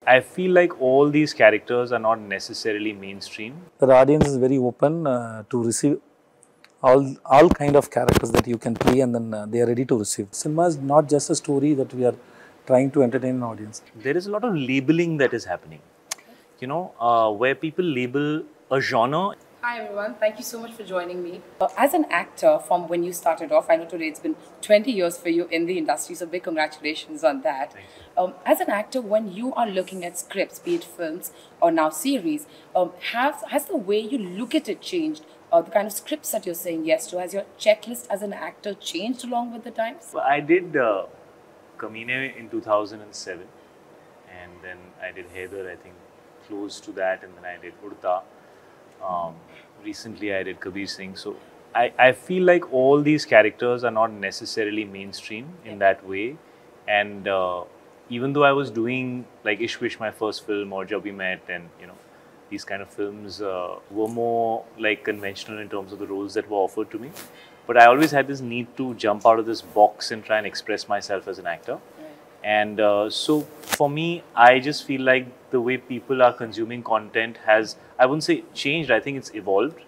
I feel like all these characters are not necessarily mainstream. The audience is very open to receive all kind of characters that you can play, and then they are ready to receive. Cinema is not just a story that we are trying to entertain an audience. There is a lot of labeling that is happening, where people label a genre. Hi everyone, thank you so much for joining me. As an actor, from when you started off, I know today it's been 20 years for you in the industry, so big congratulations on that. As an actor, when you are looking at scripts, be it films or now series, has the way you look at it changed? The kind of scripts that you're saying yes to, has your checklist as an actor changed along with the times? Well, I did Kamine in 2007, and then I did Heather, I think, close to that, and then I did Urta. Recently I did Kabir Singh. So I feel like all these characters are not necessarily mainstream in that way, and even though I was doing like Ishq Vishk, my first film, or Jab We Met, and these kind of films were more like conventional in terms of the roles that were offered to me, but I always had this need to jump out of this box and try and express myself as an actor. And so for me, I just feel like the way people are consuming content has, I wouldn't say changed, I think it's evolved.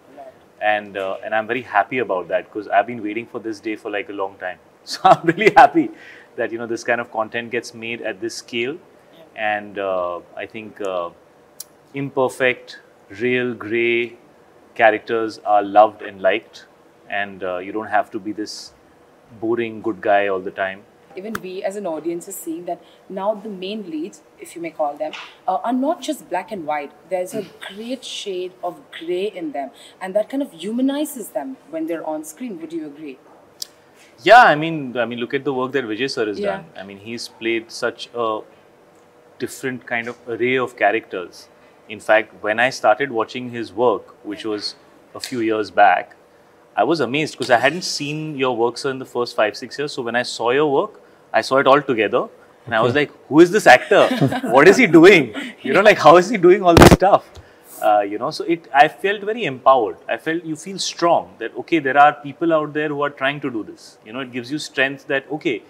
And I'm very happy about that, because I've been waiting for this day for like a long time. So I'm really happy that this kind of content gets made at this scale. And I think imperfect, real, grey characters are loved and liked. And you don't have to be this boring good guy all the time. Even we as an audience is seeing that now the main leads, if you may call them, are not just black and white. There's a great shade of grey in them, and that kind of humanizes them when they're on screen. Would you agree? Yeah, I mean, look at the work that Vijay sir has done. I mean, he's played such a different kind of array of characters. In fact, when I started watching his work, which was a few years back, I was amazed, because I hadn't seen your work, sir, in the first 5-6 years. So when I saw your work, I saw it all together, and I was like, who is this actor? What is he doing? Like, how is he doing all this stuff? So I felt very empowered. I felt you feel strong that, okay, there are people out there who are trying to do this. It gives you strength that, okay,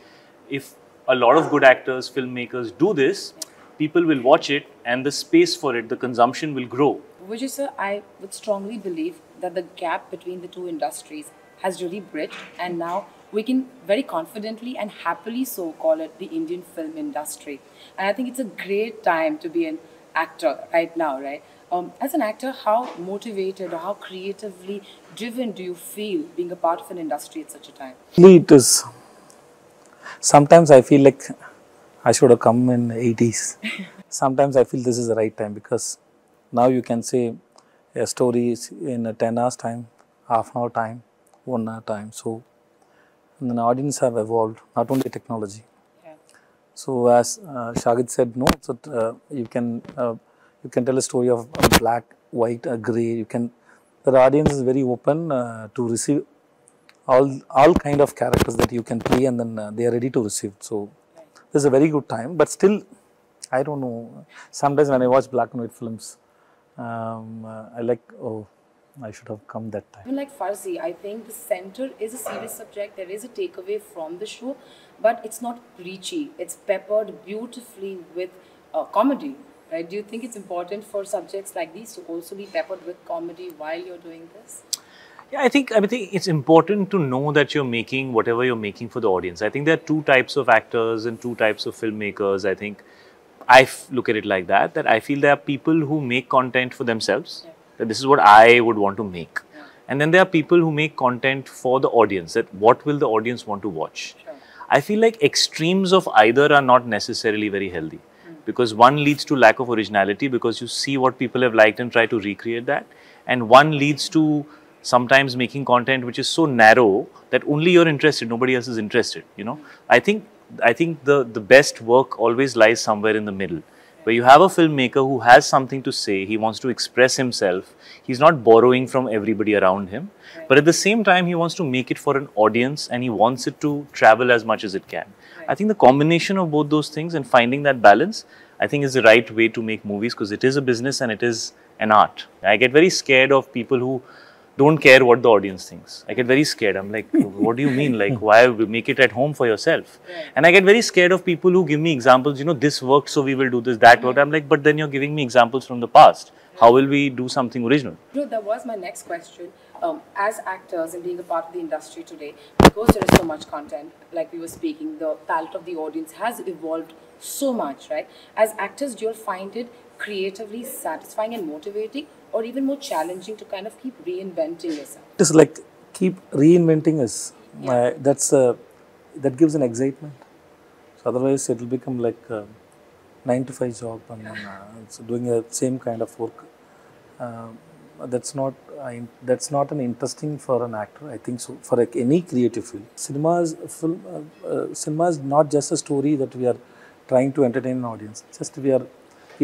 if a lot of good actors, filmmakers do this, people will watch it, and the space for it, the consumption will grow. Vijay sir, I would strongly believe that the gap between the two industries has really bridged, and now we can very confidently and happily so call it the Indian film industry. And I think it's a great time to be an actor right now, right? As an actor, how motivated or how creatively driven do you feel being a part of an industry at such a time? It is. Sometimes I feel like I should have come in the 80s. Sometimes I feel this is the right time, because now you can say a story is in a 10 hours time, half an hour time, 1 hour time. So and the audience have evolved, not only technology. Yeah. So as Shahid said, no, so you can tell a story of black, white, grey. The audience is very open to receive all kind of characters that you can play, and then they are ready to receive. So this is a very good time, but still, I don't know. Sometimes when I watch black and white films, I like, oh, I should have come that time. Even like Farzi, I think the center is a serious subject. There is a takeaway from the show, but it's not preachy. It's peppered beautifully with comedy. Right? Do you think it's important for subjects like these to also be peppered with comedy while you're doing this? Yeah, I think it's important to know that you're making whatever you're making for the audience. I think there are two types of actors and two types of filmmakers. I think I look at it like that I feel there are people who make content for themselves, that this is what I would want to make. And then there are people who make content for the audience, that what will the audience want to watch. I feel like extremes of either are not necessarily very healthy, because one leads to lack of originality, because you see what people have liked and try to recreate that, and one leads to sometimes making content which is so narrow that only you're interested, nobody else is interested. I think the best work always lies somewhere in the middle, where you have a filmmaker who has something to say, he wants to express himself, he's not borrowing from everybody around him, but at the same time he wants to make it for an audience, and he wants it to travel as much as it can. I think the combination of both those things and finding that balance, I think, is the right way to make movies, because it is a business and it is an art. I get very scared of people who don't care what the audience thinks. I get very scared. I'm like, what do you mean? Like, why make it at home for yourself? Right. And I get very scared of people who give me examples, you know, this worked, so we will do this, that worked. I'm like, but then you're giving me examples from the past. How will we do something original? No, that was my next question. As actors and being a part of the industry today, because there is so much content, like we were speaking, the palette of the audience has evolved so much, right? As actors, do you find it creatively satisfying and motivating, or even more challenging to kind of keep reinventing yourself? It is like keep reinventing us. That gives an excitement. So otherwise, it will become like a 9 to 5 job and it's doing the same kind of work. That's not an interesting for an actor. I think so for like any creative field. Cinema is not just a story that we are trying to entertain an audience. Just we are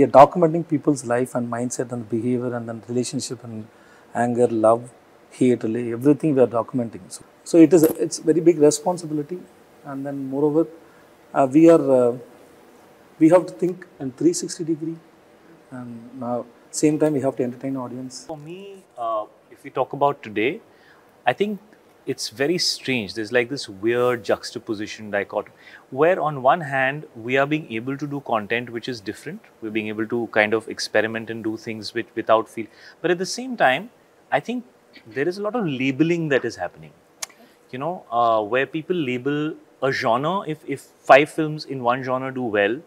documenting people's life and mindset and behavior and then relationship and anger, love, hate, everything we are documenting. So it's very big responsibility, and then moreover, we have to think in 360-degree, and now same time we have to entertain audience. For me, if we talk about today, I think it's very strange. There's like this weird juxtaposition dichotomy, where on one hand, we are being able to do content which is different. We're being able to kind of experiment and do things without feel. But at the same time, I think there is a lot of labeling that is happening. You know, where people label a genre. If 5 films in one genre do well,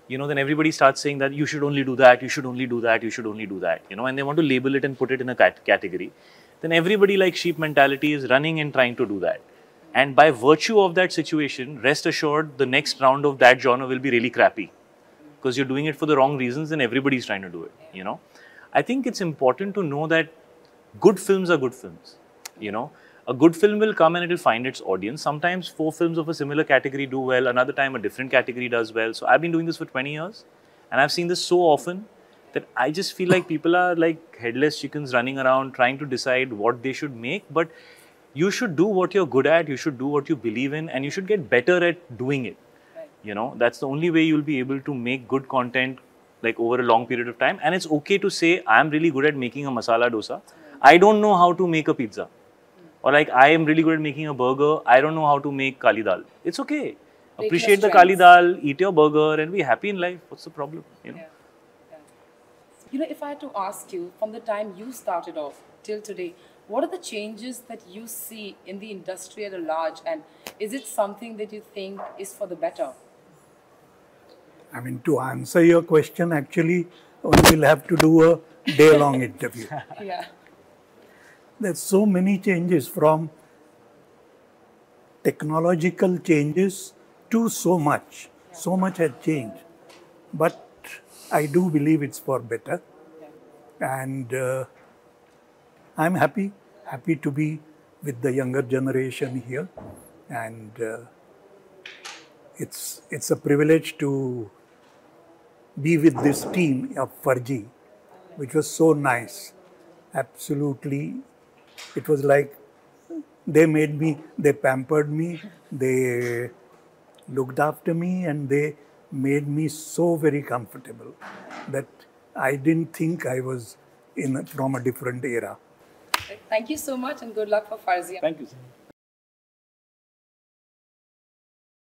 you know, then everybody starts saying that you should only do that, you should only do that, you should only do that, you know, and they want to label it and put it in a category. Then everybody like sheep mentality is running and trying to do that. And by virtue of that situation, rest assured, the next round of that genre will be really crappy because you're doing it for the wrong reasons and everybody's trying to do it, you know. I think it's important to know that good films are good films, you know. A good film will come and it will find its audience. Sometimes 4 films of a similar category do well, another time a different category does well. So I've been doing this for 20 years and I've seen this so often that I just feel like people are like headless chickens running around trying to decide what they should make. But you should do what you're good at, you should do what you believe in, and you should get better at doing it. Right. You know, that's the only way you'll be able to make good content like over a long period of time. And it's okay to say, I'm really good at making a masala dosa. I don't know how to make a pizza. Or like, I am really good at making a burger. I don't know how to make kali dal. It's okay. Appreciate the kali dal, eat your burger, and be happy in life. What's the problem? You know? Yeah. You know, if I had to ask you, from the time you started off till today, what are the changes that you see in the industry at a large, and is it something that you think is for the better? I mean, to answer your question, actually, one will have to do a day-long interview. Yeah. There's so many changes, from technological changes to so much. So much has changed. But I do believe it's for better. And I'm happy to be with the younger generation here. And it's a privilege to be with this team of Farzi, which was so nice. Absolutely. It was like they made me, they pampered me, they looked after me, and they made me so very comfortable that I didn't think I was from a different era. Thank you so much and good luck for Farzi. Thank you.